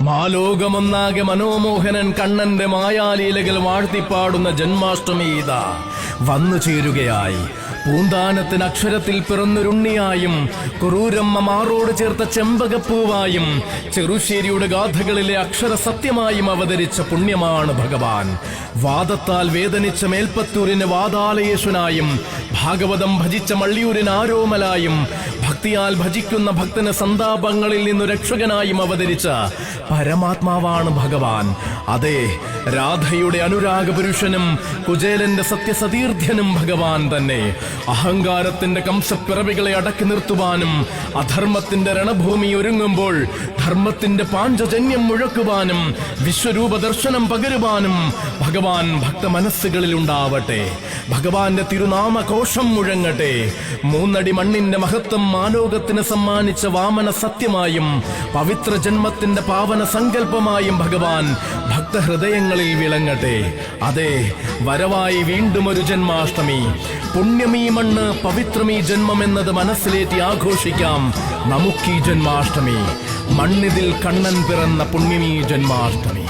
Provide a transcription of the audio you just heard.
മാലോകമൊന്നാകെ മനോമോഹനൻ കണ്ണന്റെ മായാലീലകൾ വാഴ്ത്തിപ്പാടുന്ന ജന്മാഷ്ടമി ഇതാ വന്നു ചേരുകയായി. പൂന്താനത്തിന് അക്ഷരത്തിൽ പിറന്നൊരുണ്ണിയായും കുറൂരമ്മ മാറോട് ചേർത്ത ചെമ്പകപ്പൂവായും ചെറുശ്ശേരിയുടെ ഗാഥകളിലെ അക്ഷര സത്യമായും അവതരിച്ച പുണ്യമാണ് ഭഗവാൻ. വാദത്താൽ വേദനിച്ച മേൽപ്പത്തൂരിന് വാതാലയേശനായും ഭാഗവതം ഭജിച്ച മള്ളിയൂരിന് ആരോമലായും ഭക്തിയാൽ ഭജിക്കുന്ന ഭക്തന് സന്താപങ്ങളിൽ നിന്നു രക്ഷകനായും അവതരിച്ച പരമാത്മാവാണ് ഭഗവാൻ. അതെ, രാധയുടെ അനുരാഗ പുരുഷനും കുചേലന്റെ സത്യസതീർഥ്യനും ഭഗവാൻ തന്നെ. അഹങ്കാരത്തിന്റെ കംസപ്പിറവികളെ അടക്കി നിർത്തുവാനും അധർമ്മത്തിന്റെ രണഭൂമി ഒരുങ്ങുമ്പോൾ ധർമ്മത്തിന്റെ പാഞ്ചജന്യം മുഴക്കുവാനും വിശ്വരൂപ ദർശനം പകരുവാനും ഭഗവാൻ ഭക്ത മനസ്സുകളിൽ ഉണ്ടാവട്ടെ. ഭഗവാന്റെ തിരുനാമ കോശം മുഴങ്ങട്ടെ. 3 അടി മണ്ണിന്റെ മഹത്വം മാലോകത്തിന് സമ്മാനിച്ച വാമന സത്യമായും പവിത്ര ജന്മത്തിന്റെ പാവന സങ്കല്പമായും ഭഗവാൻ ഭക്തഹൃദയങ്ങളിൽ വിളങ്ങട്ടെ. അതെ, വരവായി വീണ്ടും ഒരു ജന്മാഷ്ടമി. പുണ്യമീ മണ്ണ്, പവിത്രമീ ജന്മം എന്നത് മനസ്സിലേറ്റി ആഘോഷിക്കാം നമുക്കീ ജന്മാഷ്ടമി. മണ്ണിതിൽ കണ്ണൻ പിറന്ന പുണ്യമീ ജന്മാഷ്ടമി.